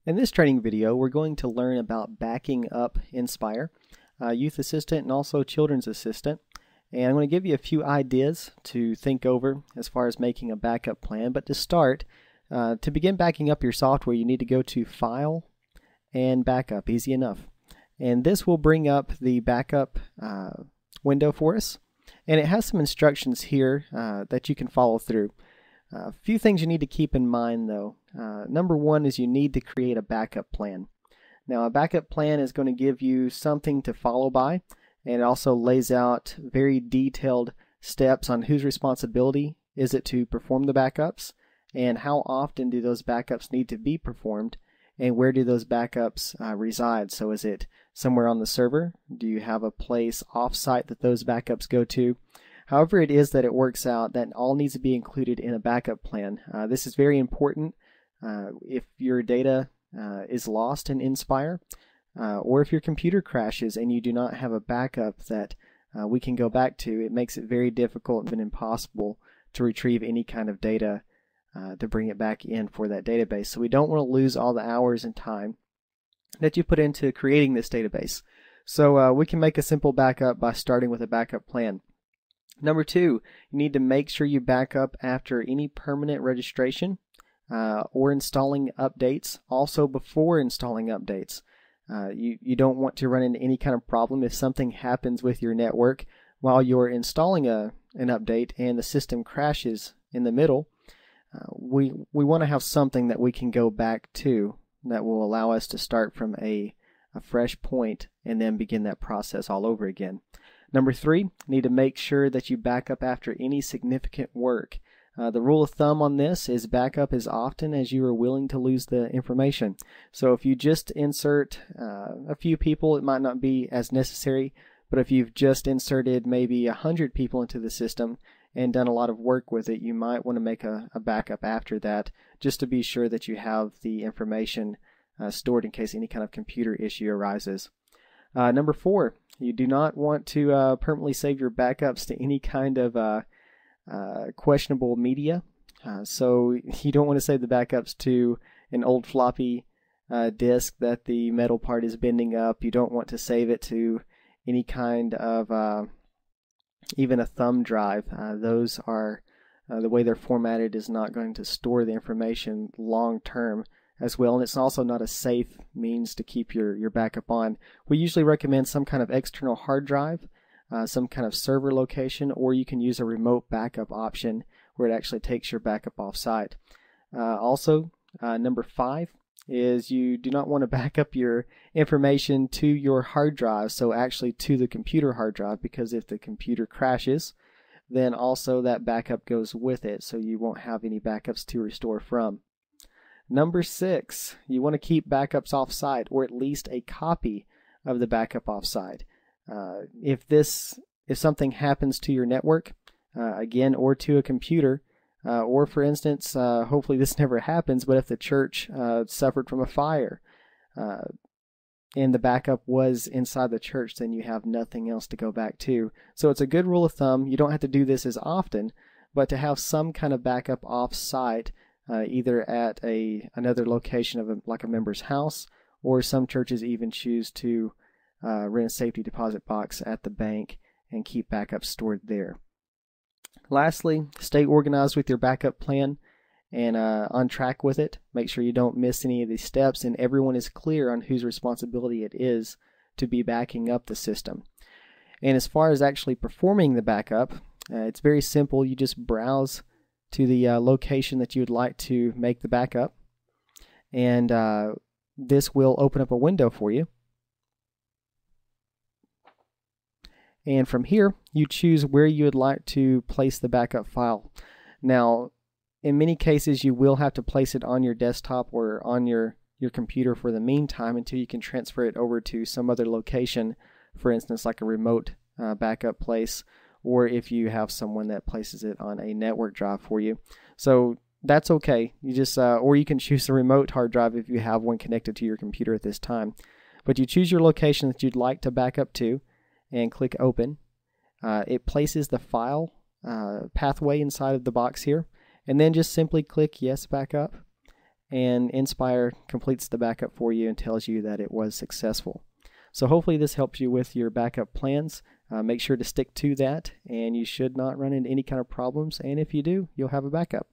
In this training video, we're going to learn about backing up Inspire, Youth Assistant, and also Children's Assistant. And I'm going to give you a few ideas to think over as far as making a backup plan. But to start, to begin backing up your software, you need to go to File and Backup. Easy enough. And this will bring up the backup window for us. And it has some instructions here that you can follow through. A few things you need to keep in mind though. Number one is you need to create a backup plan. Now a backup plan is going to give you something to follow by, and it also lays out very detailed steps on whose responsibility is it to perform the backups, and how often do those backups need to be performed, and where do those backups reside. So is it somewhere on the server? Do you have a place off-site that those backups go to? However it is that it works out, that all needs to be included in a backup plan. This is very important if your data is lost in Inspire, or if your computer crashes and you do not have a backup that we can go back to. It makes it very difficult and impossible to retrieve any kind of data to bring it back in for that database. So we don't want to lose all the hours and time that you put into creating this database. So we can make a simple backup by starting with a backup plan. Number two, you need to make sure you back up after any permanent registration or installing updates, also before installing updates. You don't want to run into any kind of problem if something happens with your network while you're installing an update and the system crashes in the middle. We want to have something that we can go back to that will allow us to start from a fresh point and then begin that process all over again. Number three, you need to make sure that you back up after any significant work. The rule of thumb on this is back up as often as you are willing to lose the information. So if you just insert a few people, it might not be as necessary, but if you've just inserted maybe 100 people into the system and done a lot of work with it, you might want to make a backup after that, just to be sure that you have the information stored in case any kind of computer issue arises. Number four, you do not want to permanently save your backups to any kind of questionable media. So you don't want to save the backups to an old floppy disk that the metal part is bending up. You don't want to save it to any kind of even a thumb drive. Those are the way they're formatted is not going to store the information long term as well, and it's also not a safe means to keep your backup on. We usually recommend some kind of external hard drive, some kind of server location, or you can use a remote backup option where it actually takes your backup off-site. Also, number five is you do not want to back up your information to your hard drive, so actually to the computer hard drive, because if the computer crashes, then also that backup goes with it, so you won't have any backups to restore from. Number six, you want to keep backups off-site, or at least a copy of the backup off-site. If something happens to your network, again, or to a computer, or for instance, hopefully this never happens, but if the church suffered from a fire and the backup was inside the church, then you have nothing else to go back to. So it's a good rule of thumb. You don't have to do this as often, but to have some kind of backup off-site, either at another location of like a member's house, or some churches even choose to rent a safety deposit box at the bank and keep backups stored there. Lastly, stay organized with your backup plan and on track with it. Make sure you don't miss any of these steps, and everyone is clear on whose responsibility it is to be backing up the system. And as far as actually performing the backup, it's very simple. You just browse to the location that you would like to make the backup, and this will open up a window for you. And from here, you choose where you would like to place the backup file. Now, in many cases, you will have to place it on your desktop or on your computer for the meantime until you can transfer it over to some other location, for instance, like a remote backup place, or if you have someone that places it on a network drive for you. So that's okay. You just, or you can choose a remote hard drive if you have one connected to your computer at this time. But you choose your location that you'd like to back up to, and click open. It places the file pathway inside of the box here, and then just simply click yes backup, and Inspire completes the backup for you and tells you that it was successful. So hopefully this helps you with your backup plans. Make sure to stick to that, and you should not run into any kind of problems, and if you do, you'll have a backup.